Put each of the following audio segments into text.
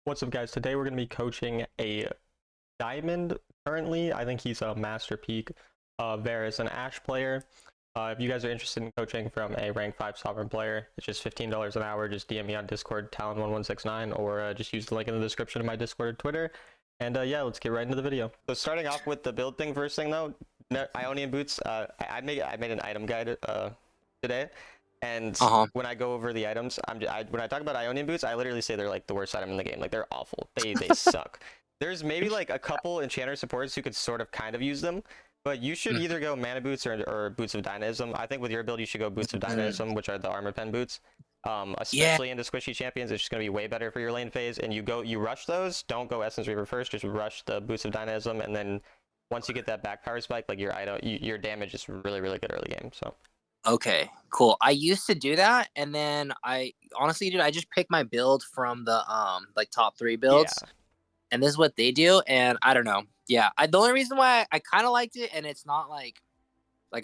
What's up, guys? Today we're going to be coaching a diamond currently. I think he's a master peak, Varus, an Ash player. If you guys are interested in coaching from a rank 5 sovereign player, it's just $15 an hour. Just DM me on Discord, Talon1169, or just use the link in the description of my Discord or Twitter. And yeah, let's get right into the video. So starting off with the build thing first thing though, Ionian boots. I made an item guide today. And when I go over the items, when I talk about Ionian boots, I literally say they're like the worst item in the game. Like they're awful. They suck. There's maybe like a couple enchanter supports who could sort of kind of use them, but you should either go mana boots or boots of dynamism. I think with your build, you should go boots of dynamism, which are the armor pen boots. Especially into squishy champions, it's just gonna be way better for your lane phase. And you rush those. Don't go Essence Reaver first. Just rush the boots of dynamism, and then once you get that back power spike, like your damage is really good early game. So. Okay, cool. I used to do that, and then I honestly, dude, I just picked my build from the like top 3 builds, and this is what they do. And I don't know. Yeah, the only reason why I kind of liked it, and it's not like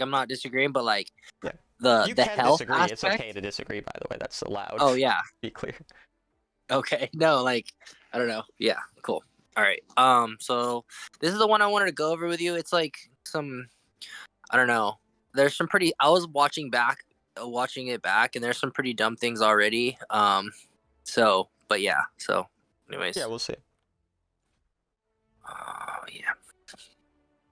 I'm not disagreeing, but like the can health disagree. aspect. It's okay to disagree, by the way. That's allowed. Oh yeah. Be clear. Okay. No, like I don't know. Yeah. Cool. All right. So this is the one I wanted to go over with you. It's like some, I don't know. There's some pretty. I was watching it back, and there's some pretty dumb things already. So, but yeah. So, anyways. Yeah, we'll see. Yeah.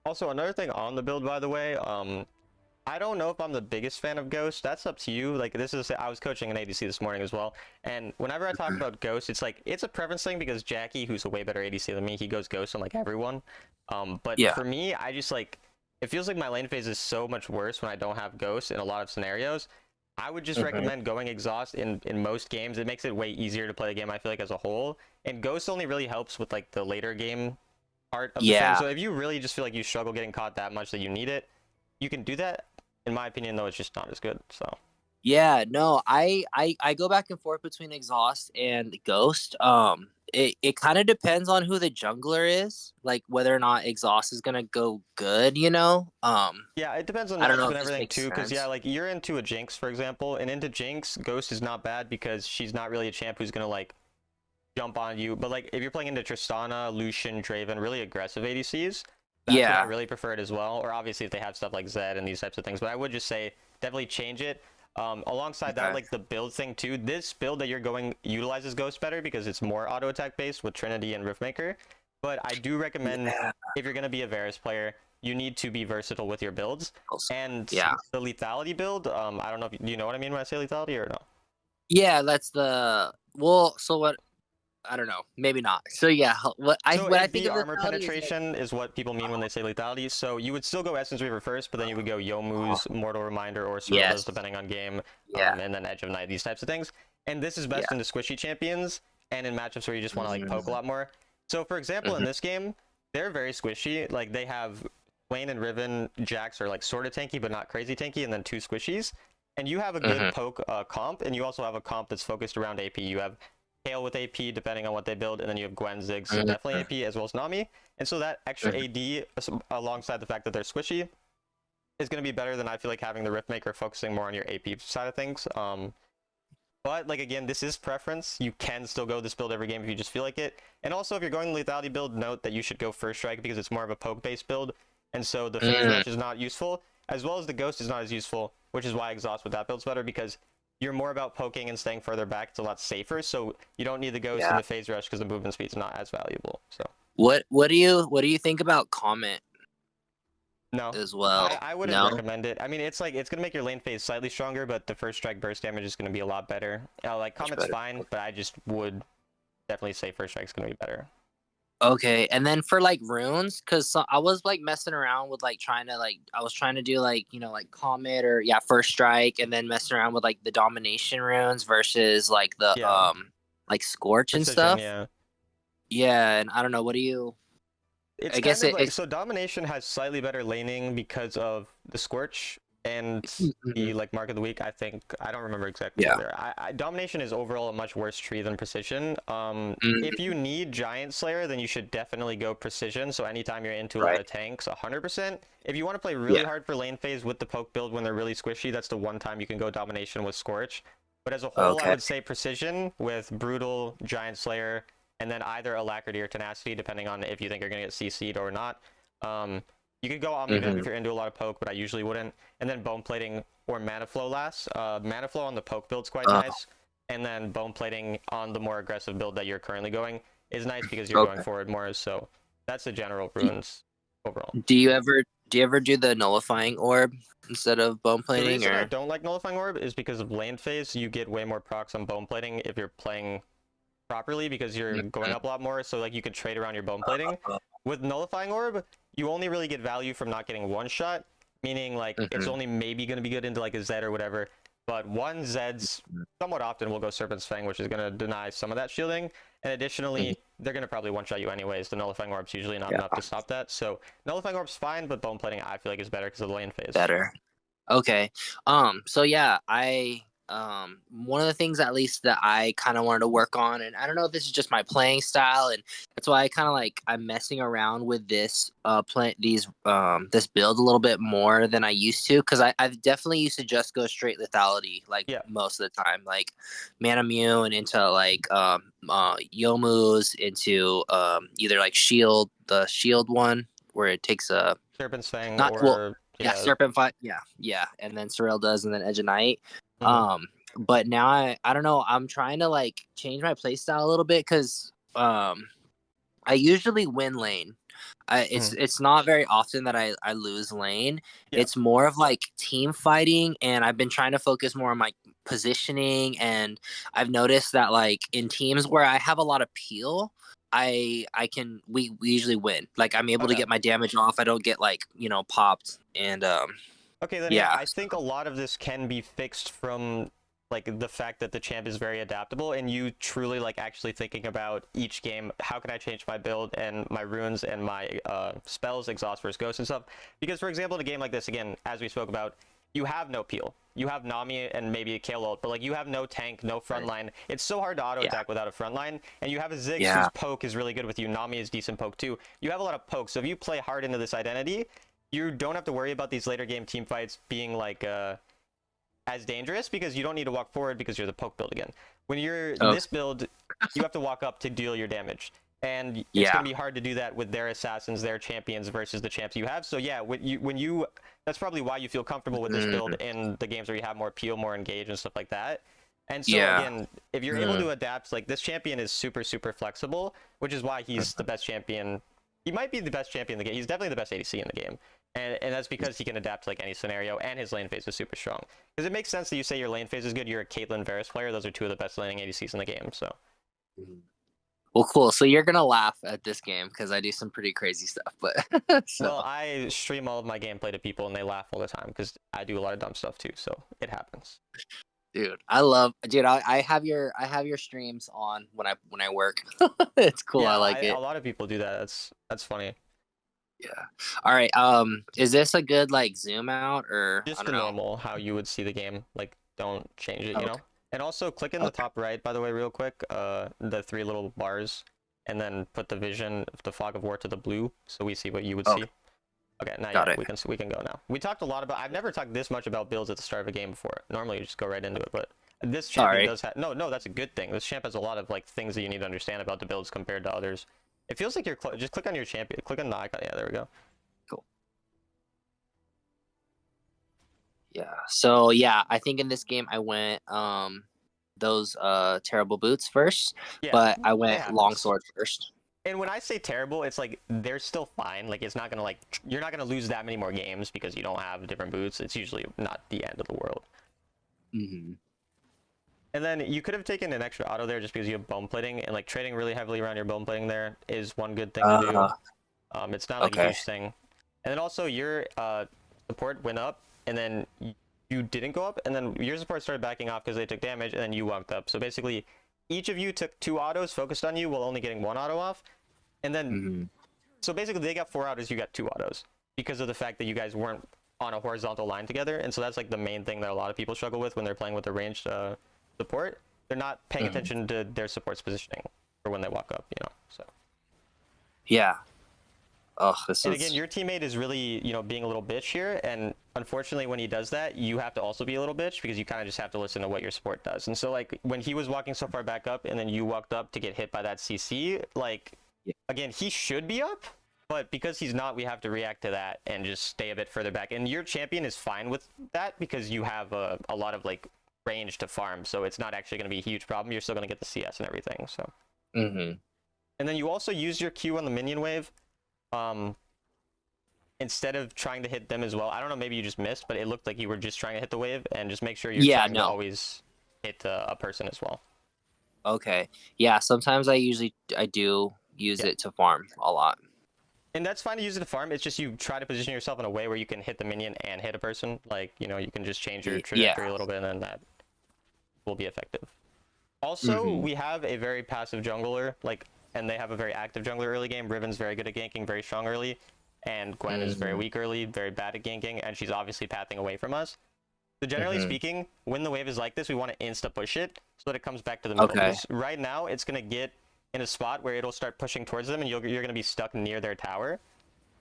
Also, another thing on the build, by the way, I don't know if I'm the biggest fan of Ghost. That's up to you. Like, I was coaching an ADC this morning as well, and whenever I talk about Ghost, it's like it's a preference thing because Jackie, who's a way better ADC than me, he goes Ghost on like everyone. But for me, I just like. It feels like my lane phase is so much worse when I don't have Ghost in a lot of scenarios. I would just recommend going Exhaust in most games. It makes it way easier to play the game, I feel like, as a whole. And Ghost only really helps with like the later game part of the thing. So if you really just feel like you struggle getting caught that much that you need it, you can do that. In my opinion, though, it's just not as good. So. Yeah, no, I go back and forth between Exhaust and Ghost. It kind of depends on who the jungler is, like whether or not Exhaust is gonna go good, you know. Yeah, it depends on matchup and everything too, because yeah, like you're into a Jinx, for example, and into Jinx, Ghost is not bad because she's not really a champ who's gonna like jump on you. But like if you're playing into Tristana, Lucian, Draven, really aggressive ADCs, that's when I really prefer it as well. Or obviously if they have stuff like Zed and these types of things, but I would just say definitely change it. Alongside that, like the build thing too, this build that you're going utilizes Ghost better because it's more auto attack based with Trinity and Riftmaker. But I do recommend if you're going to be a Varus player, you need to be versatile with your builds. And the lethality build, I don't know if you know what I mean when I say lethality or no? Yeah, that's the so what? I don't know, maybe not. So yeah, when I think of armor penetration is what people mean when they say lethality. So you would still go Essence Reaver first, but then you would go Youmuu's Mortal Reminder or Sorola's depending on game, and then Edge of Night, these types of things. And this is best into squishy champions and in matchups where you just want to like poke a lot more. So for example, in this game, they're very squishy. Like they have Swain and Riven, Jax are like sort of tanky but not crazy tanky, and then 2 squishies. And you have a good poke comp, and you also have a comp that's focused around AP. You have Kale with AP depending on what they build, and then you have Gwen, Ziggs, so definitely AP as well as Nami. And so that extra AD alongside the fact that they're squishy is going to be better than I feel like having the Riftmaker focusing more on your AP side of things. But like again, this is preference. You can still go this build every game if you just feel like it. And also if you're going the lethality build, note that you should go First Strike because it's more of a poke based build, and so the phase rush is not useful, as well as the Ghost is not as useful, which is why Exhaust with that build's better because you're more about poking and staying further back. It's a lot safer, so you don't need the Ghost in the phase rush because the movement speed's not as valuable. So what do you think about Comet? No, as well. I wouldn't recommend it. I mean, it's like it's gonna make your lane phase slightly stronger, but the first strike burst damage is gonna be a lot better. Like Comet's fine, but I just would definitely say first strike's gonna be better. Okay, and then for like runes, because I was like messing around with like trying to do like like Comet or First Strike, and then messing around with like the domination runes versus like the like Scorch Precision, and stuff. Yeah, and I don't know. What do you? I guess so. Domination has slightly better laning because of the Scorch and the like Mark of the Week. I think I don't remember exactly. Domination is overall a much worse tree than Precision. If you need Giant Slayer, then you should definitely go Precision. So anytime you're into a lot of tanks, 100%. If you want to play really hard for lane phase with the poke build when they're really squishy, that's the one time you can go Domination with Scorch. But as a whole, I would say Precision with Brutal, Giant Slayer, and then either Alacrity or Tenacity, depending on if you think you're going to get CC'd or not. You could go Omni-Venom if you're into a lot of poke, but I usually wouldn't. And then Bone Plating or Mana Flow last. Mana Flow on the poke build's quite nice, and then Bone Plating on the more aggressive build that you're currently going is nice because you're going forward more. So that's the general runes overall. Do you ever do the Nullifying Orb instead of Bone Plating? The reason I don't like Nullifying Orb is because of lane phase. You get way more procs on Bone Plating if you're playing properly because you're going up a lot more. So like you could trade around your Bone Plating. With Nullifying Orb, you only really get value from not getting one shot, meaning like it's only maybe going to be good into like a Zed or whatever. But one Zeds somewhat often will go Serpent's Fang, which is going to deny some of that shielding. And additionally, they're going to probably one-shot you anyways. The Nullifying Orb's usually not enough to stop that. So Nullifying Orb's fine, but Bone Plating I feel like is better because of the lane phase. Better. Okay. So yeah, one of the things at least that I kind of wanted to work on, and I don't know if this is just my playing style, and that's why I kind of like I'm messing around with this this build a little bit more than I used to, because I've definitely used to just go straight lethality like most of the time, like Mana Immune into like Yomu's into either like the shield one where it takes a Serpent's Fang Serpent Fight, and then Sorrel does, and then Edge of Night. But now I don't know, I'm trying to like change my playstyle a little bit because I usually win lane. It's not very often that I lose lane. It's more of like team fighting, and I've been trying to focus more on my positioning, and I've noticed that like in teams where I have a lot of peel, we usually win. Like I'm able to get my damage off. I don't get like, popped, and okay, then I think a lot of this can be fixed from like the fact that the champ is very adaptable, and you truly like actually thinking about each game, how can I change my build and my runes and my spells, exhaust versus ghost and stuff. Because for example, in a game like this, again, as we spoke about, you have no peel. You have Nami and maybe a Kayle ult, but like you have no tank, no front line. It's so hard to auto attack without a front line, and you have a Ziggs whose poke is really good with you. Nami is decent poke too. You have a lot of poke, so if you play hard into this identity, you don't have to worry about these later game team fights being like as dangerous, because you don't need to walk forward because you're the poke build again. When you're this build, you have to walk up to deal your damage, and it's gonna be hard to do that with their assassins, their champions versus the champs you have. So yeah, when you that's probably why you feel comfortable with this build in the games where you have more peel, more engage and stuff like that. And so again, if you're able to adapt, like this champion is super flexible, which is why he's the best champion. He might be the best champion in the game. He's definitely the best ADC in the game. And that's because he can adapt to like any scenario, and his lane phase is super strong. Because it makes sense that you say your lane phase is good. You're a Caitlyn Varus player. Those are two of the best laning ADCs in the game. So, well, cool. So you're gonna laugh at this game because I do some pretty crazy stuff. But well, I stream all of my gameplay to people, and they laugh all the time because I do a lot of dumb stuff too. So it happens. Dude, I have your streams on when I work. It's cool. I like it. A lot of people do that. That's funny. Yeah. All right. Is this a good like zoom out, or just the normal how you would see the game? Like, don't change it, you know. And also click in the top right, by the way, real quick. The three little bars, and then put the vision of the fog of war to the blue, so we see what you would see. Okay, now we can go now. We talked a lot about. I've never talked this much about builds at the start of a game before. Normally you just go right into it, but this champion does have. No, that's a good thing. This champ has a lot of like things that you need to understand about the builds compared to others. It feels like you're just click on your champion. Click on the icon. Yeah, there we go. Cool. Yeah. So yeah, I think in this game I went those terrible boots first, but I went longsword first. And when I say terrible, it's like they're still fine. Like it's not gonna like you're not gonna lose that many more games because you don't have different boots. It's usually not the end of the world. And then you could have taken an extra auto there just because you have bone plating, and like trading really heavily around your bone plating there is one good thing to do. It's not like a huge thing. And then also your support went up, and then you didn't go up, and then your support started backing off because they took damage, and then you walked up. So basically, each of you took 2 autos focused on you while only getting 1 auto off. And then, so basically they got 4 autos, you got 2 autos because of the fact that you guys weren't on a horizontal line together. And so that's like the main thing that a lot of people struggle with when they're playing with the ranged support. They're not paying attention to their support's positioning for when they walk up, you know. So yeah. Oh, this And again, is. your teammate is really, being a little bitch here. And unfortunately, when he does that, you have to also be a little bitch because you kind of just have to listen to what your support does. And so, like, when he was walking so far back up and then you walked up to get hit by that CC, like, Yeah. again, he should be up. But because he's not, we have to react to that and just stay a bit further back. And your champion is fine with that because you have a lot of, like, range to farm. So it's not actually going to be a huge problem. You're still going to get the CS and everything. So. Mm-hmm. And then you also use your Q on the minion wave. Instead of trying to hit them as well. I don't know, maybe you just missed, but it looked like you were just trying to hit the wave, and just make sure you're trying to always hit a person as well. Okay. Yeah, sometimes I do use it to farm a lot. And that's fine to use it to farm. It's just you try to position yourself in a way where you can hit the minion and hit a person. Like, you can just change your trajectory a little bit, and then that will be effective. Also, we have a very passive jungler, and they have a very active jungler early game. Riven's very good at ganking, very strong early. And Gwen is very weak early, very bad at ganking, and she's obviously pathing away from us. So generally speaking, when the wave is like this, we want to insta-push it so that it comes back to the middle. Because right now, it's going to get in a spot where it'll start pushing towards them, and you're going to be stuck near their tower.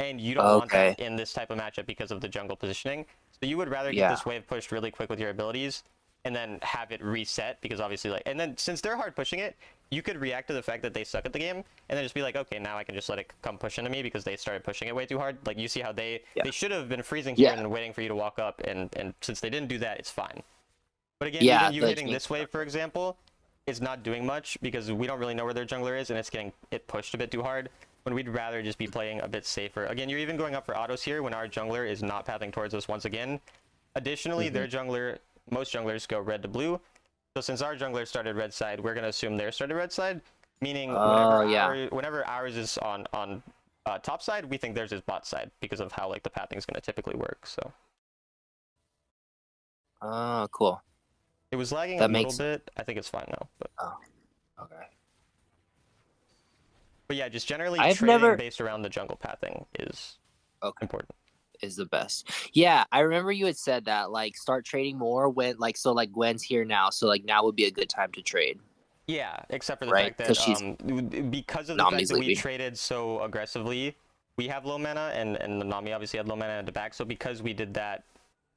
And you don't want that in this type of matchup because of the jungle positioning. So you would rather get this wave pushed really quick with your abilities, and then have it reset, because obviously, and then since they're hard pushing it, you could react to the fact that they suck at the game, and then just be like, okay, now I can just let it come push into me because they started pushing it way too hard. Like, you see how they should have been freezing here and waiting for you to walk up, and since they didn't do that, it's fine. But again, even you hitting this wave, for example, is not doing much because we don't really know where their jungler is, and it's getting it pushed a bit too hard, when we'd rather just be playing a bit safer. Again, you're even going up for autos here when our jungler is not pathing towards us once again. Additionally, their jungler, most junglers go red to blue. So since our jungler started red side, we're going to assume theirs started red side, meaning whenever ours is on top side, we think theirs is bot side because of how the pathing is going to typically work. So. Oh, cool. It was lagging a little bit. I think it's fine now. But. Oh, okay. But yeah, just generally trading based around the jungle pathing is important. Is the best. Yeah, I remember you had said that, start trading more when, Gwen's here now, so, now would be a good time to trade. Yeah, except for the fact that, because of the fact that we traded so aggressively, we have low mana, and Nami obviously had low mana at the back, so because we did that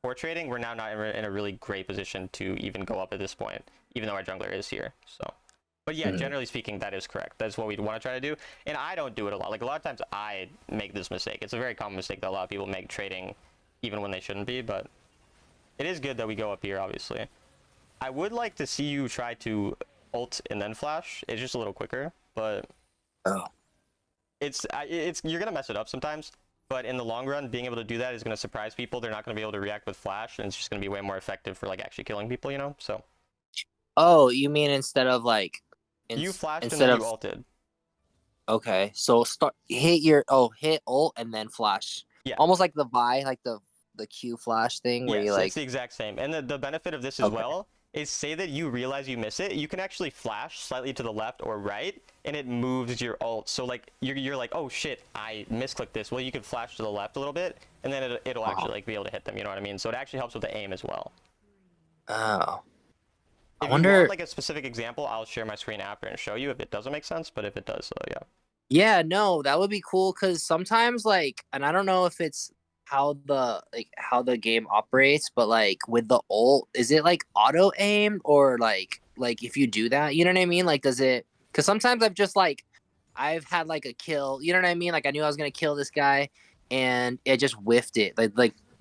for trading, we're now not in a really great position to even go up at this point, even though our jungler is here, so. But yeah, generally speaking, that is correct. That's what we'd want to try to do. And I don't do it a lot. A lot of times I make this mistake. It's a very common mistake that a lot of people make trading even when they shouldn't be, but it is good that we go up here, obviously. I would like to see you try to ult and then flash. It's just a little quicker, but it's you're going to mess it up sometimes. But in the long run, being able to do that is going to surprise people. They're not going to be able to react with flash, and it's just going to be way more effective for actually killing people, so. Oh, you mean instead of you flashed and then you ulted. Okay, so hit ult and then flash. Yeah. Almost like the Vi, the Q flash thing where you it's the exact same. And the benefit of this as well is, say that you realize you miss it, you can actually flash slightly to the left or right, and it moves your ult. So you're like, oh shit, I misclicked this. Well, you could flash to the left a little bit, and then it'll actually be able to hit them. You know what I mean? So it actually helps with the aim as well. Oh. If you want a specific example, I'll share my screen after and show you if it doesn't make sense, but if it does, yeah. Yeah, no, that would be cool, because sometimes and I don't know if it's how the game operates, but with the ult, is it auto aim, or if you do that, you know what I mean? Does it, because sometimes I've had a kill, you know what I mean? I knew I was gonna kill this guy and it just whiffed it.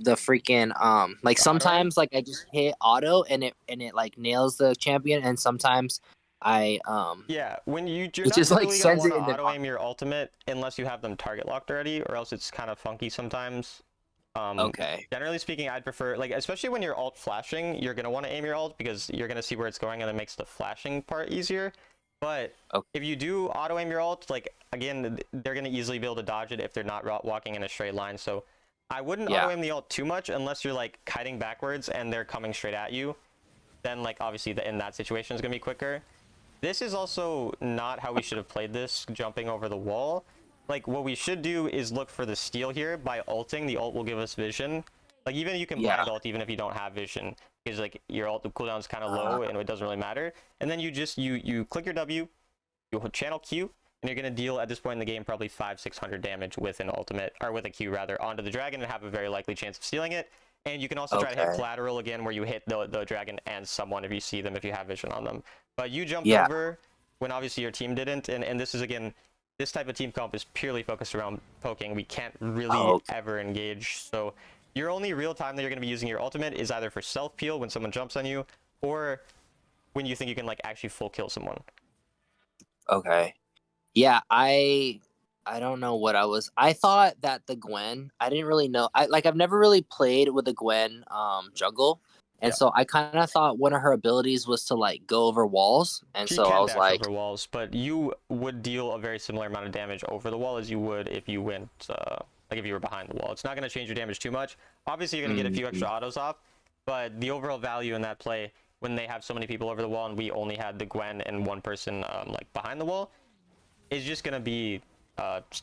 The freaking sometimes I just hit auto and it nails the champion, and sometimes I when you're not typically gonna want to auto aim your ultimate unless you have them target locked already, or else it's kind of funky sometimes. Generally speaking, I'd prefer, especially when you're ult flashing, you're gonna want to aim your ult because you're gonna see where it's going, and it makes the flashing part easier. But if you do auto aim your ult, again, they're gonna easily be able to dodge it if they're not walking in a straight line. So I wouldn't auto aim the ult too much unless you're kiting backwards and they're coming straight at you. Then obviously in that situation is gonna be quicker. This is also not how we should have played this, jumping over the wall. What we should do is look for the steal here by ulting. The ult will give us vision. Even you can blind ult even if you don't have vision, because your ult cooldown is kind of low and it doesn't really matter. And then you click your W, you channel Q, and you're going to deal at this point in the game probably 500-600 damage with an ultimate, or with a Q rather, onto the dragon and have a very likely chance of stealing it. And you can also try to hit collateral again, where you hit the dragon and someone if you see them, if you have vision on them. But you jumped over when obviously your team didn't, and this is, again, this type of team comp is purely focused around poking. We can't really ever engage. So your only real time that you're going to be using your ultimate is either for self peel when someone jumps on you, or when you think you can like actually full kill someone. Okay. Yeah, I don't know what I thought that the Gwen, I didn't really know. I've never really played with the Gwen jungle. And so I kind of thought one of her abilities was to like go over walls. And She so can I was dash like, over walls, but you would deal a very similar amount of damage over the wall as you would if you went like if you were behind the wall. It's not going to change your damage too much. Obviously you're going to get a few extra autos off, but the overall value in that play, when they have so many people over the wall and we only had the Gwen and one person like behind the wall, is just going to be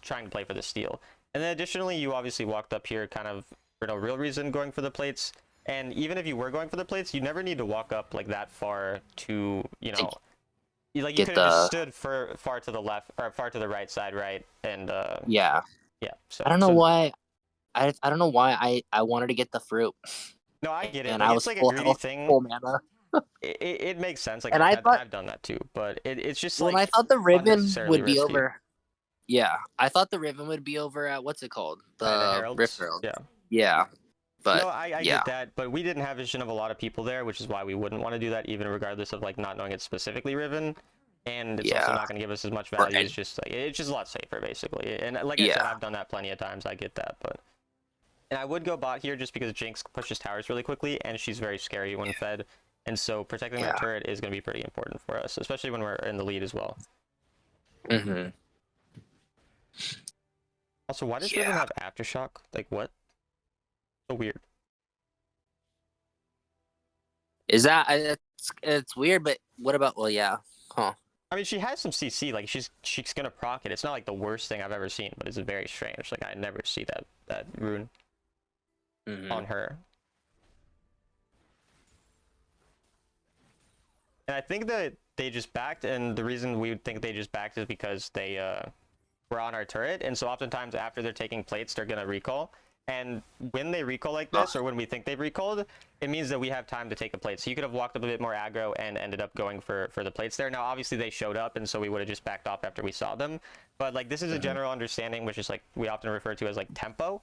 trying to play for the steal. And then additionally, you obviously walked up here kind of for no real reason going for the plates. And even if you were going for the plates, you never need to walk up like that far to, you know, like you could have just stood far to the left or far to the right side, right? And yeah. So I don't know why. I don't know why I wanted to get the fruit. No, I get it. And Like, I it's was like full a greedy health, thing. full mana. It makes sense. Like and I've done that too, but it's just like I thought the Riven would be risky. over. Yeah, I thought the Riven would be over at what's it called? The Heralds? Rift Herald. Yeah. Yeah. But no, I get that, but we didn't have vision of a lot of people there, which is why we wouldn't want to do that, even regardless of like not knowing it's specifically Riven. And it's also not going to give us as much value. It's just like it's just a lot safer, basically. And like I said, I've done that plenty of times. I get that, but and I would go bot here just because Jinx pushes towers really quickly, and she's very scary when fed. And so protecting that turret is going to be pretty important for us, especially when we're in the lead as well. Mm-hmm. Also, why does Riven have Aftershock? Like, what? So weird. Is that it's weird, but what about huh? I mean, she has some CC. Like she's gonna proc it. It's not like the worst thing I've ever seen, but it's very strange. Like I never see that rune on her. And I think that they just backed, and the reason we would think they just backed is because they were on our turret, and so oftentimes after they're taking plates, they're gonna recall. And when they recall like this, or when we think they've recalled, it means that we have time to take a plate. So you could have walked up a bit more aggro and ended up going for the plates there. Now, obviously, they showed up, and so we would have just backed off after we saw them. But like this is a general understanding, which is like we often refer to as like tempo.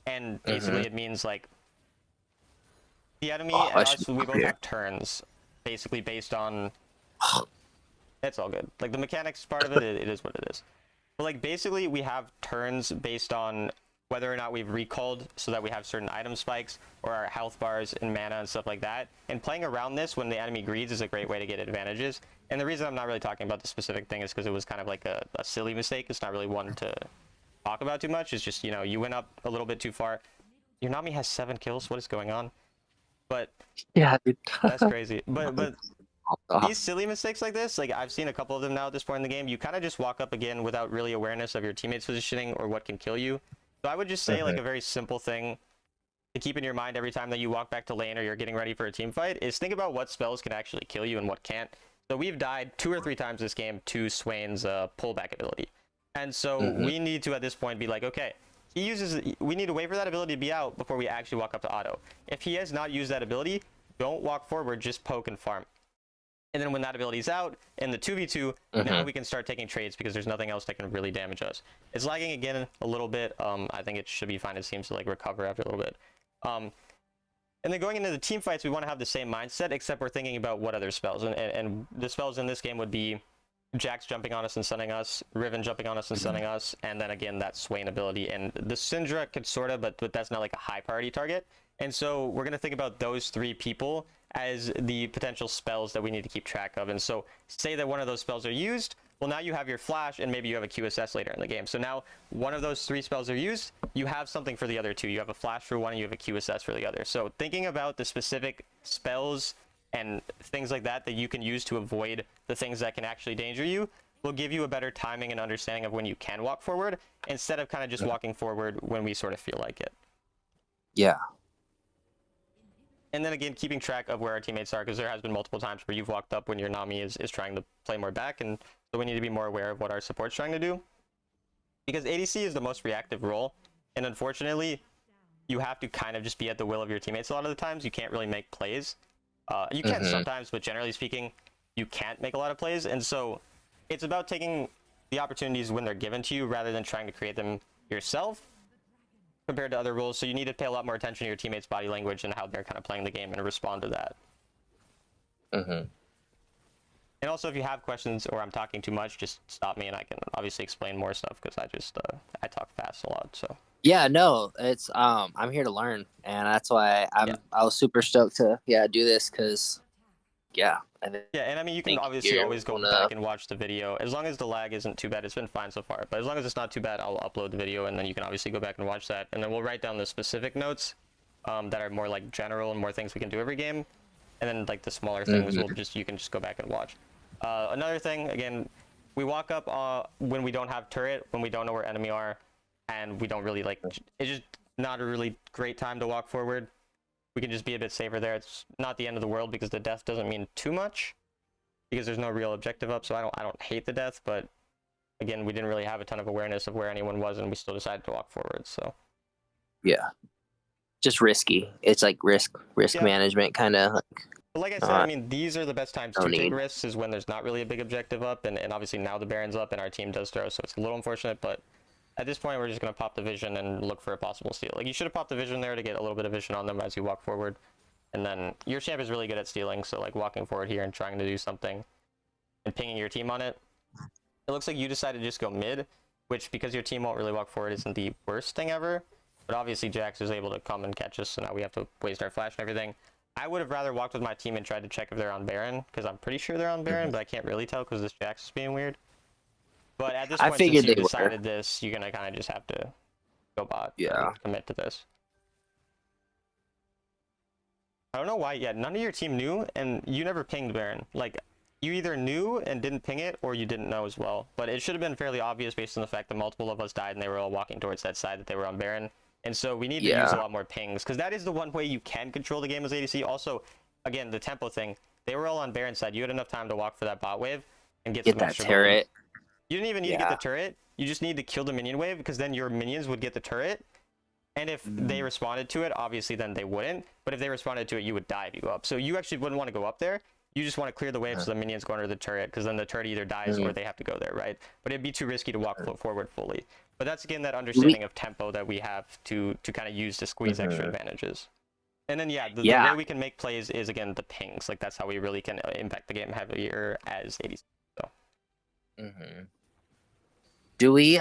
And basically it means like the enemy and us, we both have turns, basically based on... It's all good. Like the mechanics part of it, it is what it is. But like basically we have turns based on whether or not we've recalled, so that we have certain item spikes or our health bars and mana and stuff like that. And playing around this when the enemy greeds is a great way to get advantages. And the reason I'm not really talking about the specific thing is because it was kind of like a silly mistake. It's not really one to talk about too much. It's just, you know, you went up a little bit too far. Your Nami has 7 kills. What is going on? But yeah, dude. That's crazy. But these silly mistakes like this, like I've seen a couple of them now at this point in the game, you kind of just walk up again without really awareness of your teammates' positioning or what can kill you. So I would just say like a very simple thing to keep in your mind every time that you walk back to lane or you're getting ready for a team fight is think about what spells can actually kill you and what can't. So we've died 2 or 3 times this game to Swain's pullback ability. And so we need to at this point be like, okay, we need to wait for that ability to be out before we actually walk up to auto. If he has not used that ability, don't walk forward, just poke and farm. And then when that ability is out, in the 2v2, now we can start taking trades because there's nothing else that can really damage us. It's lagging again a little bit. I think it should be fine. It seems to like recover after a little bit. And then going into the team fights, we want to have the same mindset, except we're thinking about what other spells. And the spells in this game would be Jax jumping on us and stunning us, Riven jumping on us and stunning us, and then again that Swain ability. And the Syndra could sort of, but that's not like a high priority target. And so we're going to think about those 3 people as the potential spells that we need to keep track of. And so say that one of those spells are used, well now you have your flash and maybe you have a QSS later in the game. So now one of those 3 spells are used, you have something for the other 2. You have a flash for one and you have a QSS for the other. So thinking about the specific spells and things like that that you can use to avoid the things that can actually danger you will give you a better timing and understanding of when you can walk forward instead of kind of just walking forward when we sort of feel like it. Yeah. And then again, keeping track of where our teammates are, because there has been multiple times where you've walked up when your Nami is trying to play more back, and So we need to be more aware of what our support's trying to do. Because ADC is the most reactive role, and unfortunately, you have to kind of just be at the will of your teammates a lot of the times. You can't really make plays. You can sometimes, but generally speaking, you can't make a lot of plays. And so it's about taking the opportunities when they're given to you rather than trying to create them yourself compared to other roles. So you need to pay a lot more attention to your teammates' body language and how they're kind of playing the game and respond to that. And also, if you have questions or I'm talking too much, just stop me and I can obviously explain more stuff because I talk fast a lot. So yeah, no, it's I'm here to learn, and that's why I was super stoked to do this because and I mean you can obviously always go back and watch the video as long as the lag isn't too bad. It's been fine so far, but as long as it's not too bad, I'll upload the video and then you can obviously go back and watch that, and then we'll write down the specific notes that are more like general and more things we can do every game, and then like the smaller things you can just go back and watch. Another thing, again, we walk up when we don't have turret, when we don't know where enemy are, and we don't really it's just not a really great time to walk forward. We can just be a bit safer there. It's not the end of the world because the death doesn't mean too much because there's no real objective up, so I don't hate the death, but again, we didn't really have a ton of awareness of where anyone was and we still decided to walk forward, so. Yeah. Just risky. It's like risk management kind of like I said, I mean, these are the best times to take risks is when there's not really a big objective up, and obviously now the Baron's up and our team does throw, so it's a little unfortunate, but at this point we're just going to pop the vision and look for a possible steal. Like, you should have popped the vision there to get a little bit of vision on them as you walk forward, and then your champ is really good at stealing, so like walking forward here and trying to do something and pinging your team on it. It looks like you decided to just go mid, which because your team won't really walk forward isn't the worst thing ever, but obviously Jax is able to come and catch us, so now we have to waste our flash and everything. I would have rather walked with my team and tried to check if they're on Baron, because I'm pretty sure they're on Baron, but I can't really tell because this Jax is being weird. But at this point, since you decided this, you're going to kind of just have to go bot and commit to this. I don't know why, none of your team knew, and you never pinged Baron. Like, you either knew and didn't ping it, or you didn't know as well. But it should have been fairly obvious based on the fact that multiple of us died and they were all walking towards that side that they were on Baron. And so we need to use a lot more pings, because that is the one way you can control the game as ADC. Also, again, the tempo thing. They were all on Baron side. You had enough time to walk for that bot wave and get some that extra turret. You didn't even need to get the turret. You just need to kill the minion wave, because then your minions would get the turret. And if they responded to it, obviously then they wouldn't. But if they responded to it, you would die if you go up. So you actually wouldn't want to go up there. You just want to clear the wave so the minions go under the turret, because then the turret either dies or they have to go there, right? But it'd be too risky to walk forward fully. But that's, again, that understanding of tempo that we have to kind of use to squeeze extra advantages. And then, the way we can make plays is, again, the pings. Like, that's how we really can impact the game heavier as ADC. So. Do we,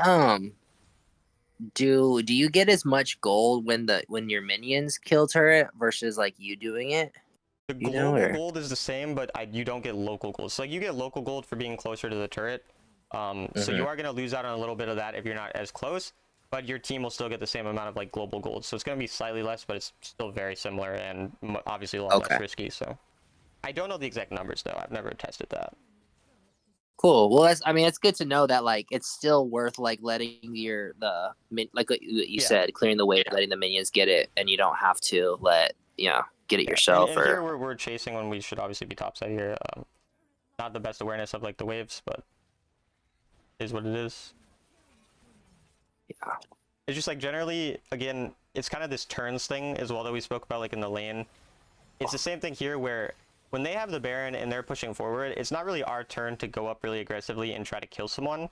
do you get as much gold when your minions kill turret versus, like, you doing it? The global gold is the same, but you don't get local gold. So, like, you get local gold for being closer to the turret. So you are going to lose out on a little bit of that if you're not as close, but your team will still get the same amount of like global gold. So it's going to be slightly less, but it's still very similar and obviously a lot less risky. So I don't know the exact numbers though. I've never tested that. Cool. Well, it's good to know that like it's still worth like letting like what you said, clearing the way, letting the minions get it, and you don't have to get it yourself. And here we're chasing when we should obviously be topside here. Not the best awareness of like the waves, but is what it is. It's just like generally, again, it's kind of this turns thing as well that we spoke about like in the lane. It's the same thing here where when they have the Baron and they're pushing forward, it's not really our turn to go up really aggressively and try to kill someone.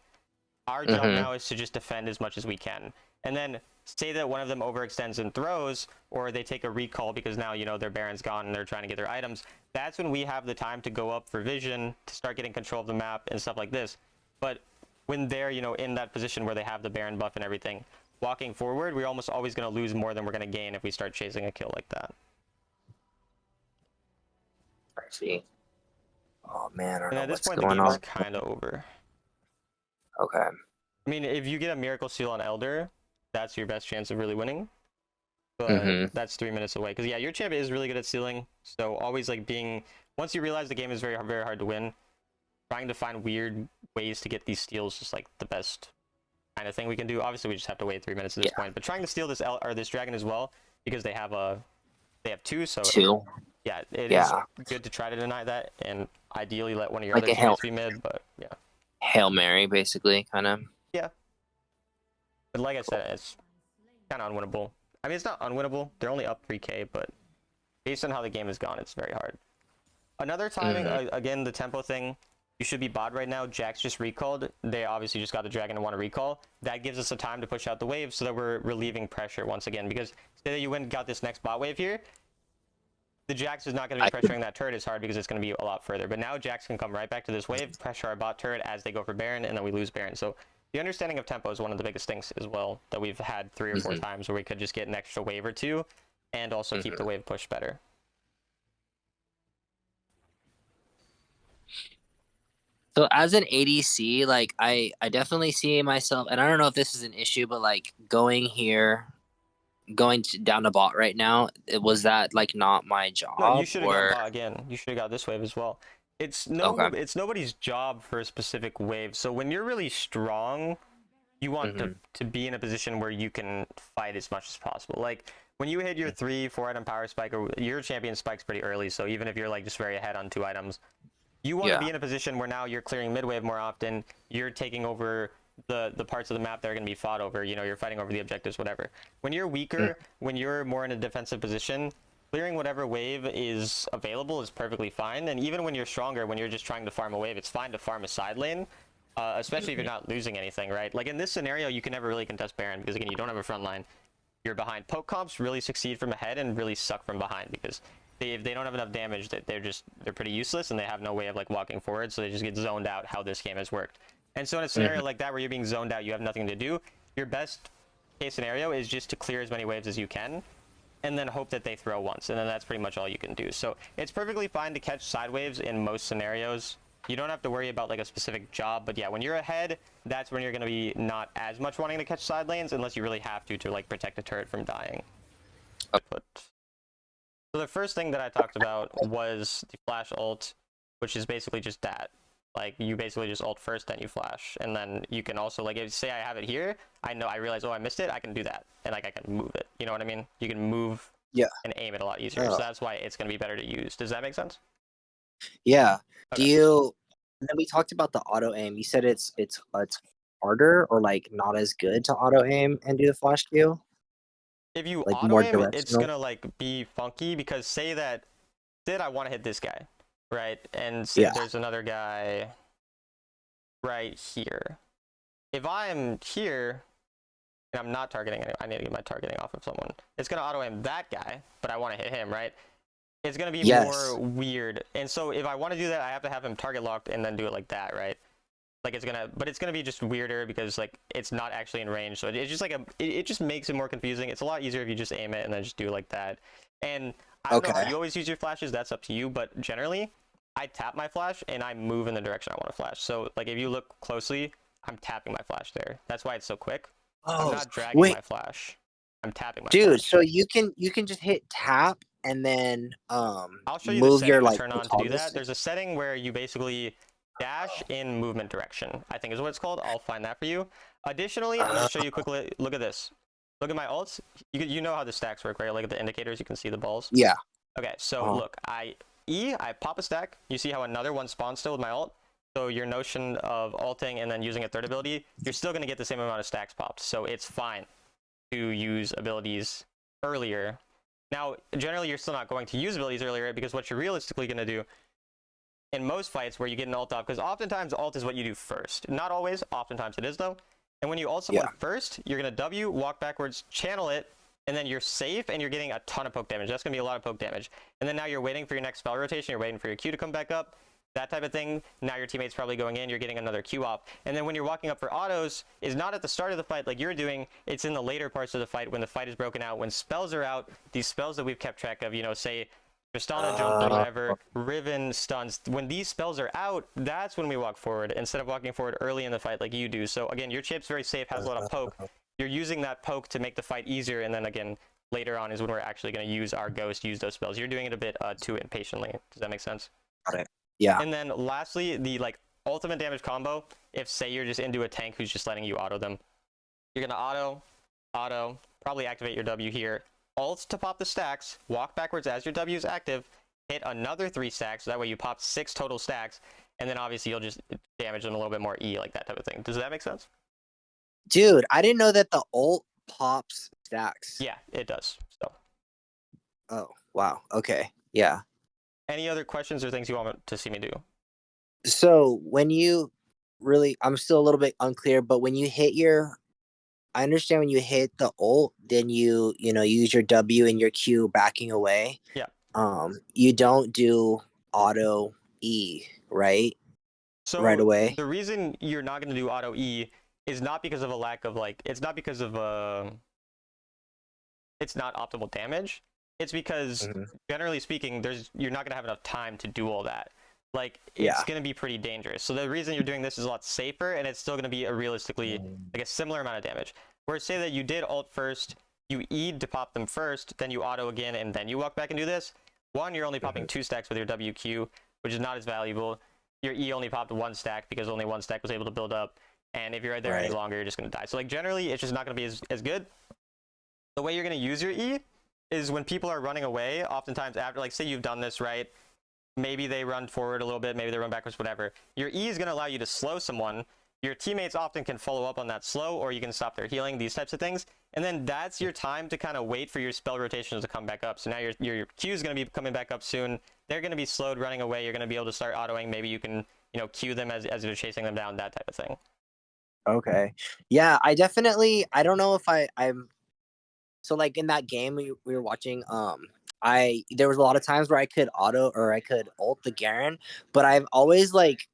Our job now is to just defend as much as we can. And then say that one of them overextends and throws, or they take a recall because now, their Baron's gone and they're trying to get their items. That's when we have the time to go up for vision, to start getting control of the map and stuff like this. But when they're, in that position where they have the Baron buff and everything, walking forward, we're almost always going to lose more than we're going to gain if we start chasing a kill like that. I see. Oh man, I don't know at this what's point, going the game on. is kind of over. Okay. I mean, if you get a Miracle Seal on Elder, that's your best chance of really winning. But that's 3 minutes away. Because, your champ is really good at stealing. So always, like, once you realize the game is very, very hard to win, trying to find weird ways to get these steals is, just like, the best kind of thing we can do. Obviously, we just have to wait 3 minutes at this point. But trying to steal this dragon as well, because they have two, so... Two? Yeah, it is good to try to deny that, and ideally let one of your other teammates be mid, but, Hail Mary, basically, kind of. Yeah. But like I said, it's kind of unwinnable. I mean, it's not unwinnable. They're only up 3k, but based on how the game has gone, it's very hard. Another timing, again, the tempo thing. You should be bot right now. Jax just recalled. They obviously just got the dragon and want to recall. That gives us a time to push out the wave so that we're relieving pressure once again. Because say that you went and got this next bot wave here, the Jax is not going to be pressuring that turret as hard because it's going to be a lot further. But now Jax can come right back to this wave, pressure our bot turret as they go for Baron, and then we lose Baron. So the understanding of tempo is one of the biggest things as well that we've had 3 or 4 times where we could just get an extra wave or 2 and also keep the wave push better. So as an ADC, like I definitely see myself, and I don't know if this is an issue, but like going down to bot right now, was that like not my job? No, you should have gone bot again. You should have got this wave as well. It's nobody's job for a specific wave. So when you're really strong, you want to be in a position where you can fight as much as possible. Like when you hit your 3-4 item power spike, or your champion spikes pretty early, so even if you're like just very ahead on 2 items, you want to be in a position where now you're clearing mid wave more often, you're taking over the parts of the map that are going to be fought over, you know, you're fighting over the objectives, whatever. When you're weaker, when you're more in a defensive position, clearing whatever wave is available is perfectly fine. And even when you're stronger, when you're just trying to farm a wave, it's fine to farm a side lane, especially if you're not losing anything, right? Like in this scenario, you can never really contest Baron because, again, you don't have a front line. You're behind. Poke comps really succeed from ahead and really suck from behind because if they don't have enough damage, that they're pretty useless and they have no way of like walking forward, so they just get zoned out how this game has worked. And so in a scenario like that where you're being zoned out, you have nothing to do, your best case scenario is just to clear as many waves as you can and then hope that they throw once, and then that's pretty much all you can do. So it's perfectly fine to catch side waves in most scenarios. You don't have to worry about like a specific job, but yeah, when you're ahead, that's when you're going to be not as much wanting to catch side lanes unless you really have to like protect a turret from dying. So the first thing that I talked about was the flash ult, which is basically just that. Like, you basically just ult first, then you flash. And then you can also, like, if say I have it here, I realize, oh, I missed it, I can do that. And, like, I can move it. You know what I mean? You can move and aim it a lot easier. So that's why it's going to be better to use. Does that make sense? Yeah. Okay. Then we talked about the auto aim. You said it's harder or, like, not as good to auto aim and do the flash Q? If you like auto aim, it's gonna like be funky because say that I want to hit this guy, right? And say there's another guy right here. If I'm here and I'm not targeting anyone, I need to get my targeting off of someone. It's gonna auto aim that guy, but I want to hit him, right? It's gonna be more weird. And so if I want to do that, I have to have him target locked and then do it like that, right? Like it's gonna be just weirder because like it's not actually in range, so it's just like it just makes it more confusing. It's a lot easier if you just aim it and then just do it like that. And I don't know how you always use your flashes, that's up to you, but generally I tap my flash and I move in the direction I want to flash. So like if you look closely, I'm tapping my flash there. That's why it's so quick. I'm not dragging my flash. I'm tapping my flash. So you can just hit tap and then I'll show you the setting to turn on to do that. There's a setting where you basically dash in movement direction, I think is what it's called. I'll find that for you. Additionally, I'm going to show you quickly. Look at this. Look at my ults. You know how the stacks work, right? Like at the indicators, you can see the balls. Yeah. Okay, so look, I pop a stack. You see how another one spawns still with my ult? So your notion of ulting and then using a third ability, you're still going to get the same amount of stacks popped. So it's fine to use abilities earlier. Now, generally, you're still not going to use abilities earlier because what you're realistically going to do in most fights where you get an ult off, because oftentimes ult is what you do first. Not always, oftentimes it is though. And when you ult someone first, you're going to W, walk backwards, channel it, and then you're safe and you're getting a ton of poke damage. That's going to be a lot of poke damage. And then now you're waiting for your next spell rotation, you're waiting for your Q to come back up, that type of thing. Now your teammate's probably going in, you're getting another Q off. And then when you're walking up for autos, is not at the start of the fight like you're doing, it's in the later parts of the fight when the fight is broken out, when spells are out, these spells that we've kept track of, you know, say, Tristana jump or whatever, Riven stuns. When these spells are out, that's when we walk forward instead of walking forward early in the fight like you do. So again, your chip's very safe, has a lot of poke. You're using that poke to make the fight easier, and then again, later on is when we're actually going to use our ghost, use those spells. You're doing it a bit too impatiently. Does that make sense? Got it. Yeah. And then lastly, the like ultimate damage combo, if say you're just into a tank who's just letting you auto them, you're going to auto, probably activate your W here. Ult to pop the stacks, walk backwards as your W is active, hit another 3 stacks, so that way you pop 6 total stacks, and then obviously you'll just damage them a little bit more E, like that type of thing. Does that make sense? Dude, I didn't know that the ult pops stacks. Yeah, it does. So. Oh, wow. Okay. Yeah. Any other questions or things you want to see me do? So when you really, I'm still a little bit unclear, but when you hit I understand when you hit the ult, then you know, use your W and your Q backing away. Yeah. You don't do auto E, right? So Right away. the reason you're not going to do auto E is not because of a lack of like, it's not because of it's not optimal damage. It's because generally speaking, you're not going to have enough time to do all that. Like it's going to be pretty dangerous. So the reason you're doing this is a lot safer, and it's still going to be a realistically like a similar amount of damage. Whereas say that you did ult first, you E'd to pop them first, then you auto again, and then you walk back and do this. One, you're only popping 2 stacks with your WQ, which is not as valuable. Your E only popped 1 stack because only 1 stack was able to build up. And if you're right there any longer, you're just going to die. So like generally, it's just not going to be as good. The way you're going to use your E is when people are running away, oftentimes after, like say you've done this, right? Maybe they run forward a little bit, maybe they run backwards, whatever. Your E is going to allow you to slow someone. Your teammates often can follow up on that slow, or you can stop their healing, these types of things. And then that's your time to kind of wait for your spell rotations to come back up. So now your Q is going to be coming back up soon. They're going to be slowed running away. You're going to be able to start autoing. Maybe you can, you know, Q them as you're chasing them down, that type of thing. Okay. Yeah, I don't know if I'm so like in that game we were watching, there was a lot of times where I could auto or I could ult the Garen, but I've always like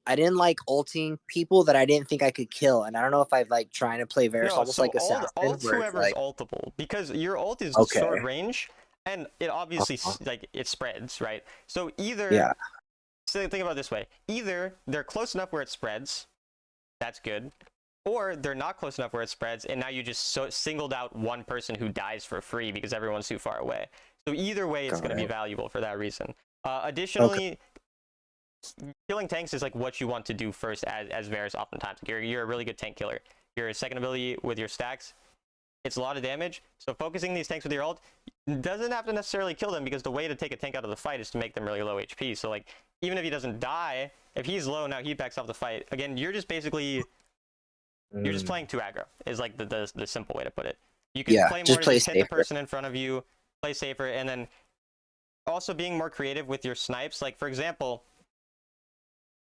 I didn't like ulting people that I didn't think I could kill, and I don't know if I've like trying to play Varus No, almost so like Assassin. ult Where it's whoever's like, ultable, because your ult is okay, short range, and it obviously like it spreads, right? So either yeah, so think about it this way: either they're close enough where it spreads, that's good, or they're not close enough where it spreads, and now you just singled out one person who dies for free because everyone's too far away. So either way, it's going to be valuable for that reason. Additionally, killing tanks is like what you want to do first as Varus oftentimes. You're a really good tank killer. Your second ability with your stacks, it's a lot of damage. So focusing these tanks with your ult doesn't have to necessarily kill them, because the way to take a tank out of the fight is to make them really low HP. So like even if he doesn't die, if he's low, now he backs off the fight. Again, you're just basically you're just playing too aggro is like the simple way to put it. You can play more to just hit the person in front of you, play safer, and then also being more creative with your snipes. Like for example,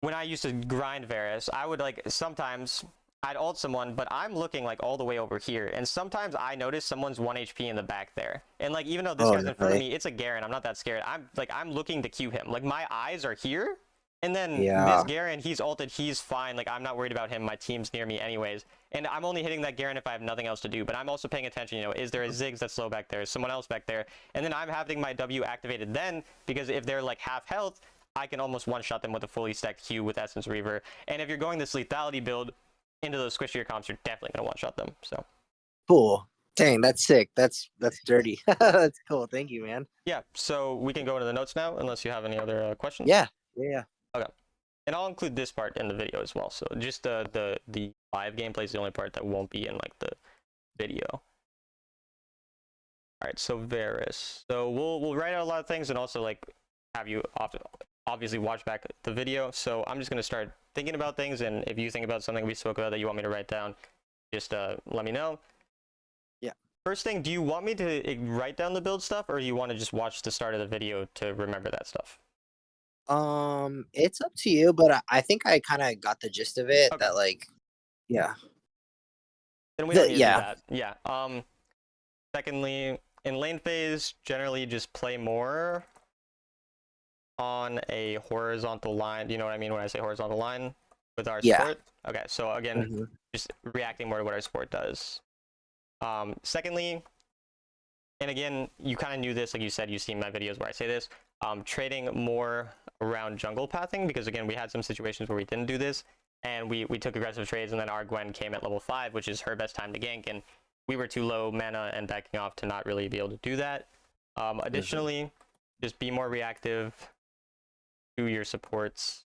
when I used to grind Varus, I would like sometimes I'd ult someone, but I'm looking like all the way over here, and sometimes I notice someone's 1 HP in the back there, and like even though this guy's in front of me, it's a Garen, I'm not that scared. I'm looking to Q him. Like my eyes are here, and then this Garen, he's ulted, he's fine. Like I'm not worried about him. My team's near me anyways, and I'm only hitting that Garen if I have nothing else to do. But I'm also paying attention. You know, is there a Ziggs that's low back there? Is someone else back there? And then I'm having my W activated then, because if they're like half health, I can almost one-shot them with a fully stacked Q with Essence Reaver. And if you're going this lethality build into those squishier comps, you're definitely going to one-shot them. So cool. Dang, that's sick. That's dirty. That's cool. Thank you, man. Yeah, so we can go into the notes now, unless you have any other questions. Yeah. Okay. And I'll include this part in the video as well. So just the live gameplay is the only part that won't be in like the video. All right, so Varus. So we'll write out a lot of things, and also like have you obviously watch back the video. So I'm just gonna start thinking about things, and if you think about something we spoke about that you want me to write down, just let me know. Yeah. First thing, do you want me to write down the build stuff, or do you want to just watch the start of the video to remember that stuff? It's up to you, but I think I kind of got the gist of it. Okay. That like, yeah. Then we don't need to do that. Yeah. Secondly, in lane phase, generally just play more on a horizontal line. Do you know what I mean when I say horizontal line with our support? Okay, so again, just reacting more to what our support does. Secondly, and again, you kind of knew this, like you said, you've seen my videos where I say this, trading more around jungle pathing, because again, we had some situations where we didn't do this, and we took aggressive trades, and then our Gwen came at level 5, which is her best time to gank, and we were too low mana and backing off to not really be able to do that. Additionally, just be more reactive to your support's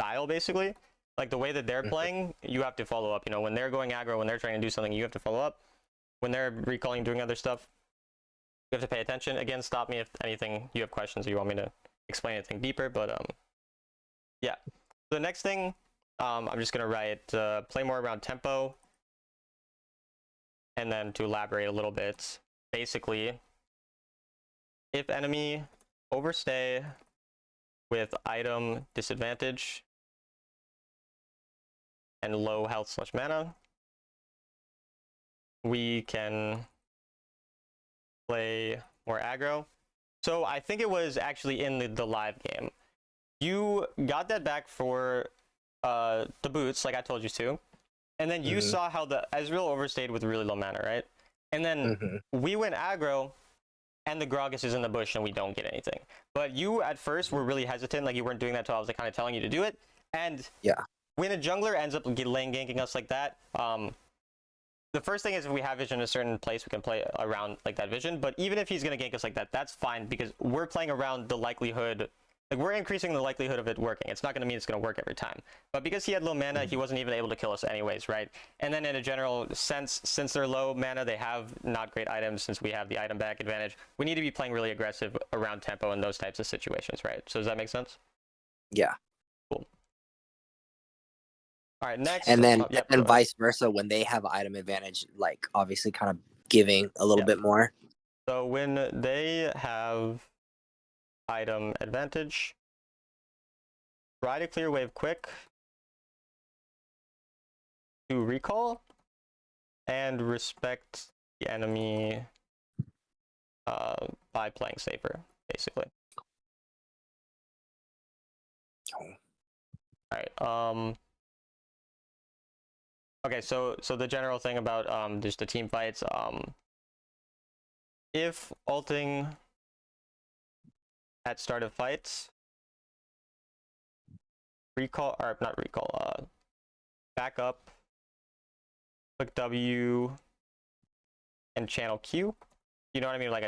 style, basically. Like the way that they're playing, you have to follow up. You know, when they're going aggro, when they're trying to do something, you have to follow up. When they're recalling, doing other stuff, you have to pay attention. Again, stop me if anything you have questions or you want me to explain anything deeper, but yeah. The next thing, I'm just gonna write play more around tempo, and then to elaborate a little bit, basically, if enemy overstay with item disadvantage and low health / mana, we can play more aggro. So I think it was actually in the live game. You got that back for the boots, like I told you to, and then you saw how the Ezreal overstayed with really low mana, right? And then we went aggro, and the Gragas is in the bush, and we don't get anything. But you at first were really hesitant, like you weren't doing that until I was like, kind of telling you to do it. And yeah, when a jungler ends up lane ganking us like that, the first thing is if we have vision in a certain place, we can play around like that vision. But even if he's going to gank us like that, that's fine because we're playing around the likelihood, like we're increasing the likelihood of it working. It's not going to mean it's going to work every time. But because he had low mana, he wasn't even able to kill us anyways, right? And then in a general sense, since they're low mana, they have not great items. Since we have the item back advantage, we need to be playing really aggressive around tempo in those types of situations, right? So does that make sense? Yeah. Cool. All right, next. And then and vice versa, when they have item advantage, like obviously kind of giving a little bit more. So when they have item advantage, try to clear wave quick to recall and respect the enemy by playing safer, basically. All right. Okay, so the general thing about just the team fights, if ulting at start of fights, recall, or not recall, back up, click W, and channel Q. You know what I mean? Like,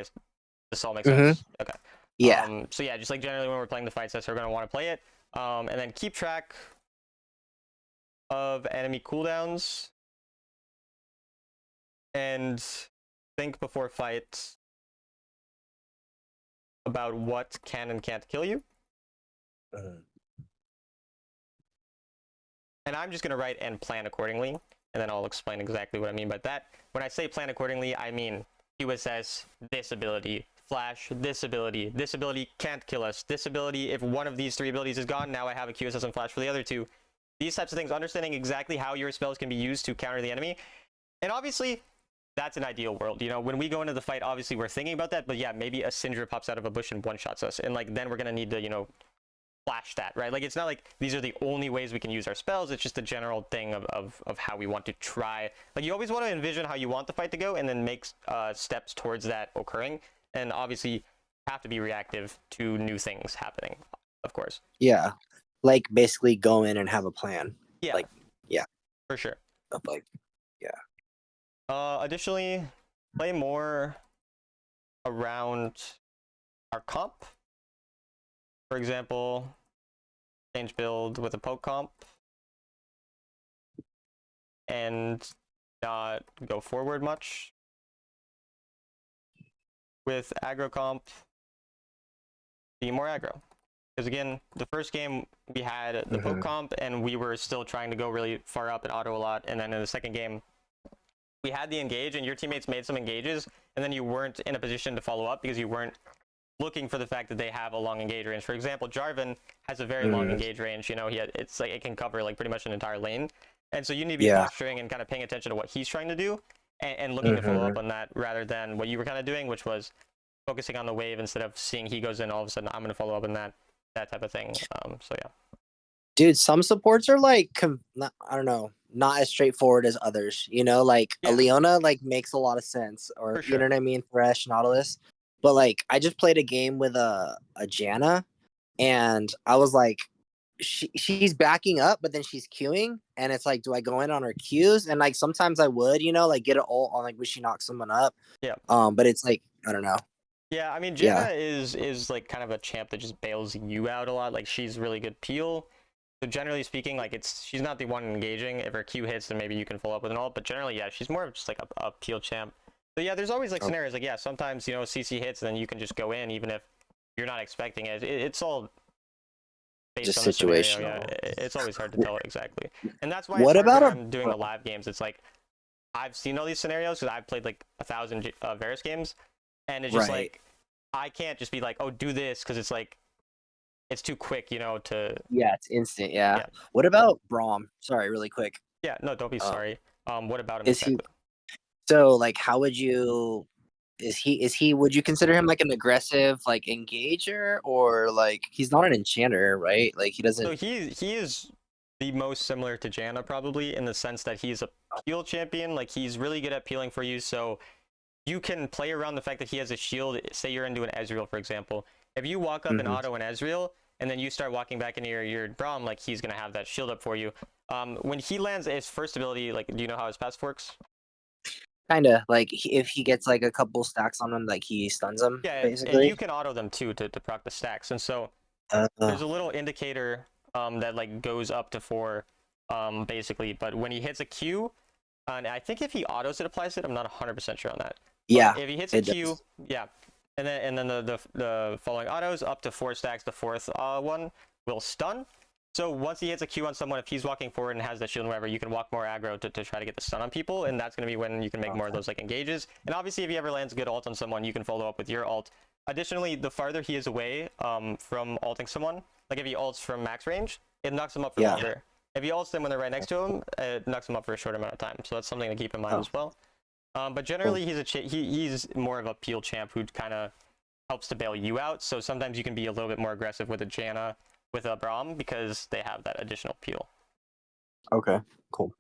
this all makes sense? Okay. Yeah. So yeah, just like generally when we're playing the fights, that's how we're going to want to play it. And then keep track of enemy cooldowns and think before fight about what can and can't kill you. And I'm just going to write and plan accordingly, and then I'll explain exactly what I mean by that. When I say plan accordingly, I mean QSS, this ability, flash, this ability can't kill us, this ability, if one of these 3 abilities is gone, now I have a QSS and flash for the other 2. These types of things, understanding exactly how your spells can be used to counter the enemy. And obviously, that's an ideal world. You know, when we go into the fight, obviously we're thinking about that, but yeah, maybe a Syndra pops out of a bush and one-shots us, and like then we're gonna need to, you know, flash that, right? Like it's not like these are the only ways we can use our spells, it's just a general thing of how we want to try. Like you always want to envision how you want the fight to go and then make steps towards that occurring, and obviously have to be reactive to new things happening, of course. Yeah. Like basically go in and have a plan. Yeah. Like, yeah. For sure. Like, yeah. Additionally, play more around our comp. For example, change build with a poke comp and not go forward much. With aggro comp, be more aggro. Because again, the first game we had the poke comp and we were still trying to go really far up and auto a lot, and then in the second game we had the engage and your teammates made some engages and then you weren't in a position to follow up because you weren't looking for the fact that they have a long engage range. For example, Jarvan has a very long engage range, you know, it's like it can cover like pretty much an entire lane, and so you need to be posturing and kind of paying attention to what he's trying to do and looking to follow up on that rather than what you were kind of doing, which was focusing on the wave instead of seeing he goes in, all of a sudden I'm going to follow up on that type of thing. So yeah, dude, some supports are like I don't know, not as straightforward as others, you know, like a Leona like makes a lot of sense, or you know what I mean, Thresh, Nautilus. But like I just played a game with a Janna and I was like, she's backing up but then she's queuing, and it's like, do I go in on her queues? And like sometimes I would, you know, like get an ult on like when she knocks someone up. But it's like, I don't know. Yeah, I mean, Janna is like kind of a champ that just bails you out a lot. Like she's really good peel. So generally speaking, like she's not the one engaging. If her Q hits, then maybe you can follow up with an ult. But generally, yeah, she's more of just like a peel champ. So yeah, there's always like scenarios like, yeah, sometimes, you know, CC hits and then you can just go in even if you're not expecting it. It's all based Just on the scenario. situational. Yeah, it's always hard to tell exactly, and that's why What it's hard about when a I'm doing the live games. It's like I've seen all these scenarios because I've played like 1,000 Varus games, and it's just right? like I can't just be like, oh, do this, because it's like it's too quick, to. Yeah, it's instant. Yeah. Yeah. What about Braum? Sorry, really quick. Yeah, no, don't be sorry. What about him Is he exactly? so like? How would you? Is he? Would you consider him like an aggressive like engager, or like he's not an enchanter, right? Like he So doesn't. he is the most similar to Janna probably in the sense that he's a peel champion. Like he's really good at peeling for you, so you can play around the fact that he has a shield. Say you're into an Ezreal, for example. If you walk up and auto an Ezreal, and then you start walking back into your Braum, like he's gonna have that shield up for you. When he lands his first ability, like, do you know how his passive works? Kind of like if he gets like a couple stacks on him, like he stuns him. Yeah, and you Basically. can auto them too to proc the stacks. And so there's a little indicator that like goes up to 4, basically. But when he hits a Q, and I think if he autos it, applies it. I'm not 100% sure on that. Yeah. But if he hits a Q, yeah, and then the following autos up to 4 stacks. The fourth one will stun. So once he hits a Q on someone, if he's walking forward and has that shield and whatever, you can walk more aggro to try to get the stun on people, and that's going to be when you can make more of those like engages. And obviously, if he ever lands a good ult on someone, you can follow up with your ult. Additionally, the farther he is away from ulting someone, like if he ults from max range, it knocks him up for longer. If he ults them when they're right next to him, it knocks him up for a short amount of time. So that's something to keep in mind as well. But generally, he's more of a peel champ who kind of helps to bail you out. So sometimes you can be a little bit more aggressive with a Janna, with a Braum, because they have that additional peel. Okay, cool.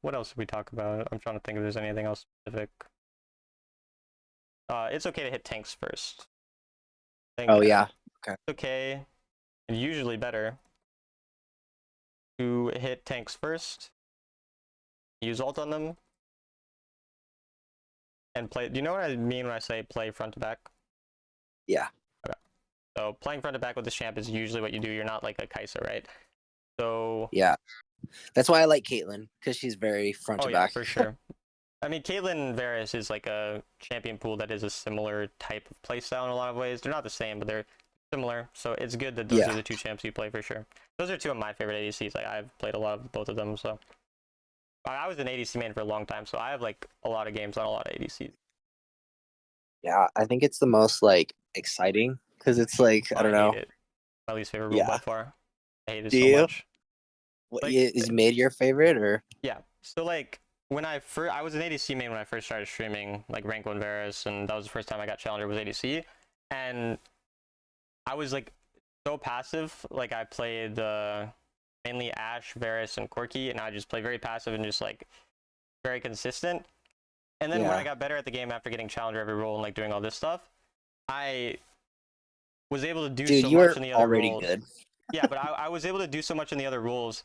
What else did we talk about? I'm trying to think if there's anything else specific. It's okay to hit tanks first. Oh yeah. Okay. It's okay, and usually better, to hit tanks first, use ult on them, and play. Do you know what I mean when I say play front to back? Yeah. Okay. So playing front to back with this champ is usually what you do. You're not like a Kai'Sa, right? So yeah, that's why I like Caitlyn, because she's very front to back. For sure. I mean, Caitlyn Varus is like a champion pool that is a similar type of playstyle in a lot of ways. They're not the same, but they're similar. So it's good that those are the two champs you play for sure. Those are two of my favorite ADCs. Like I've played a lot of both of them. So I was an ADC main for a long time, so I have like a lot of games on a lot of ADCs. Yeah, I think it's the most like exciting because it's like I don't know. Hate it. My least favorite role by far. I hate it Do so you? much. What, is mid your favorite or? Yeah. So like when I was an ADC main when I first started streaming, like rank 1 Varus, and that was the first time I got Challenger was ADC, and I was like so passive. Like I played mainly Ashe, Varus, and Corki, and I just play very passive and just like very consistent. And then when I got better at the game after getting Challenger every role and like doing all this stuff, I was able to do so much in the other roles. Good. Yeah, but I was able to do so much in the other roles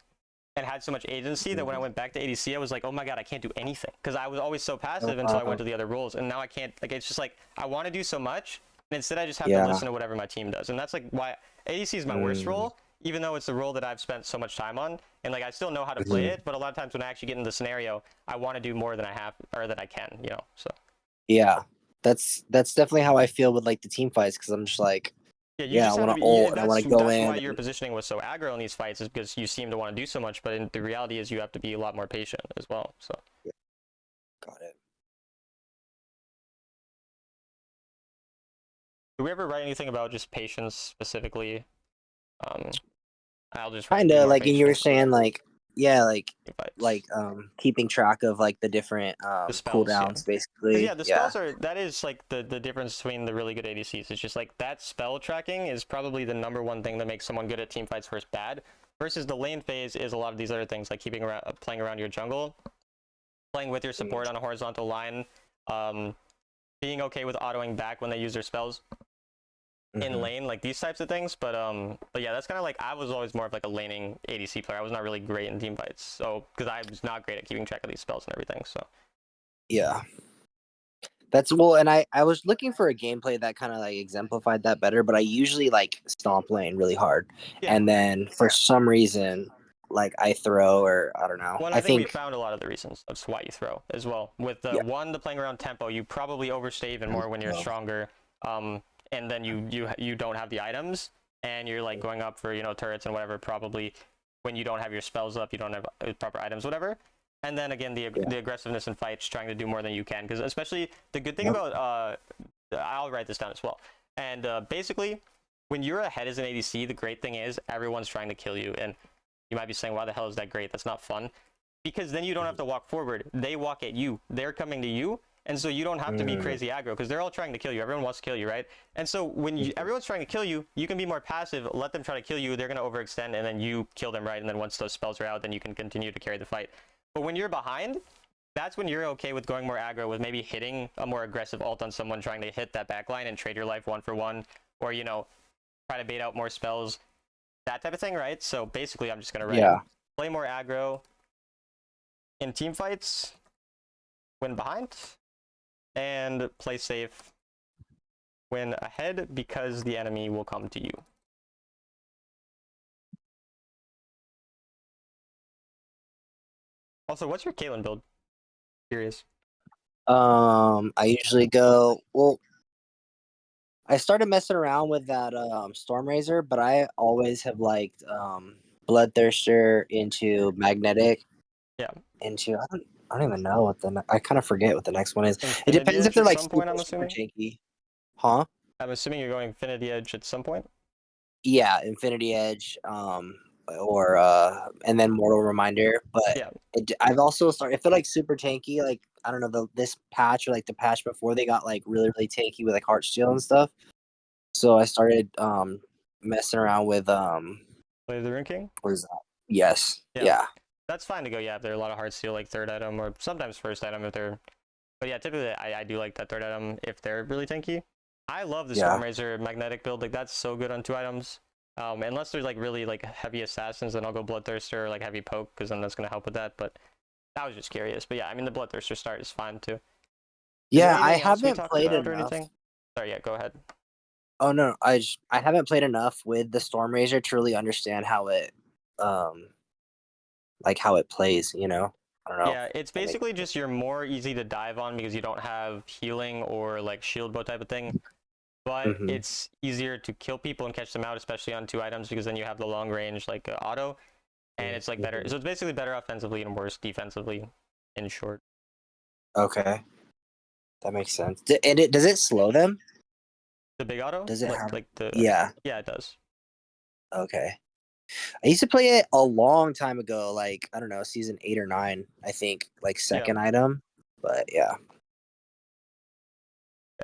and had so much agency that when I went back to ADC, I was like, oh my god, I can't do anything, because I was always so passive until I went to the other roles, and now I can't. Like it's just like I want to do so much, and instead I just have to listen to whatever my team does, and that's like why ADC is my worst role, even though it's the role that I've spent so much time on, and like I still know how to play it, but a lot of times when I actually get into the scenario, I want to do more than I have or that I can, So yeah, that's definitely how I feel with like the team fights, because I'm just like. Yeah, I want to ult. I want to go in. That's why your positioning was so aggro in these fights, is because you seem to want to do so much, but the reality is you have to be a lot more patient as well. So. Yeah. Got it. Do we ever write anything about just patience specifically? I'll just kind of like, and you were saying like, keeping track of like the different the spells, cooldowns, basically. Yeah, the spells are, that is like the difference between the really good ADCs. It's just like that spell tracking is probably the #1 thing that makes someone good at team fights versus bad. Versus the lane phase is a lot of these other things, like playing around your jungle, playing with your support on a horizontal line, being okay with autoing back when they use their spells in lane, like these types of things. But yeah, that's kind of like, I was always more of like a laning ADC player. I was not really great in team fights, so because I was not great at keeping track of these spells and everything. So yeah, that's well, and I was looking for a gameplay that kind of like exemplified that better, but I usually like stomp lane really hard, and then for some reason like I throw, or I don't know. Well, I I think we think found a lot of the reasons. That's why you throw as well. With the yeah. one, the playing around tempo, you probably overstay even more when you're stronger. And then you don't have the items, and you're like going up for turrets and whatever. Probably when you don't have your spells up, you don't have proper items, whatever. And then again, the aggressiveness in fights, trying to do more than you can, because especially the good thing about I'll write this down as well. And basically, when you're ahead as an ADC, the great thing is everyone's trying to kill you, and you might be saying, why the hell is that great? That's not fun. Because then you don't have to walk forward. They walk at you. They're coming to you. And so you don't have to be crazy aggro, because they're all trying to kill you. Everyone wants to kill you, right? And so when everyone's trying to kill you, you can be more passive. Let them try to kill you. They're going to overextend, and then you kill them, right? And then once those spells are out, then you can continue to carry the fight. But when you're behind, that's when you're okay with going more aggro, with maybe hitting a more aggressive ult on someone, trying to hit that backline and trade your life 1-for-1, or, try to bait out more spells, that type of thing, right? So basically, I'm just going to write play more aggro in team fights when behind, and play safe when ahead, because the enemy will come to you. Also, what's your Caitlyn build? Curious. I usually go, well, I started messing around with that Stormrazor, but I always have liked Bloodthirster into Magnetic. Yeah. Into I don't even know what I kind of forget what the next one is. Infinity It depends if Edge they're at like some point, I'm super assuming. tanky. Huh? I'm assuming you're going Infinity Edge at some point. Yeah, Infinity Edge, or and then Mortal Reminder. But Yeah. I've also started. I feel like super tanky. Like I don't know this patch or like the patch before, they got like really tanky with like Heartsteel and stuff. So I started messing around with Play of the Rune King. what is that? Yes. Yeah. That's fine to go. Yeah, if there are a lot of Heartsteel, like third item, or sometimes first item if they're. But yeah, typically I do like that third item if they're really tanky. I love the Stormrazor magnetic build. Like that's so good on 2 items. Unless there's like really like heavy assassins, then I'll go Bloodthirster or like heavy poke, because then that's gonna help with that. But I was just curious. But yeah, I mean the Bloodthirster start is fine too. Yeah, I haven't played enough. Or anything? Sorry, yeah, go ahead. Oh no, I haven't played enough with the Stormrazor to really understand how it like how it plays, I don't know. Yeah, it's basically just you're more easy to dive on because you don't have healing or like shield bow type of thing. But it's easier to kill people and catch them out, especially on 2 items, because then you have the long range like auto, and it's like better. So it's basically better offensively and worse defensively, in short. Okay, that makes sense. And does it slow them? The big auto? Does it have like the? Yeah. Yeah, it does. Okay. I used to play it a long time ago, like I don't know, season 8 or 9, I think, like second item. But yeah.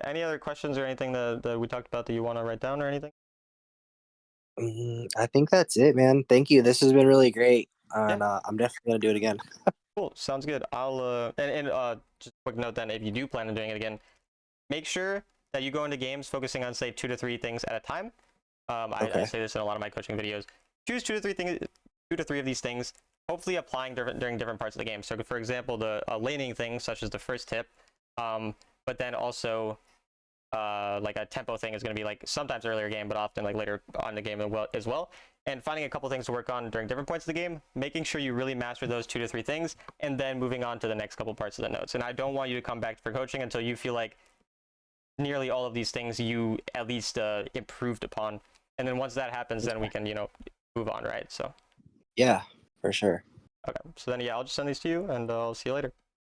Any other questions or anything that we talked about that you want to write down or anything? I think that's it, man. Thank you. This has been really great, and I'm definitely gonna do it again. Cool, sounds good. I'll just a quick note then, if you do plan on doing it again, make sure that you go into games focusing on say 2 to 3 things at a time. I say this in a lot of my coaching videos. Choose 2 to 3 things, 2 to 3 of these things, hopefully applying during different parts of the game. So for example, the laning thing, such as the first tip, but then also like a tempo thing is going to be like sometimes earlier game, but often like later on in the game as well. And finding a couple things to work on during different points of the game, making sure you really master those 2 to 3 things, and then moving on to the next couple parts of the notes. And I don't want you to come back for coaching until you feel like nearly all of these things you at least improved upon. And then once that happens, then we can, move on, right? So yeah, for sure. Okay, so then yeah, I'll just send these to you, and I'll see you later.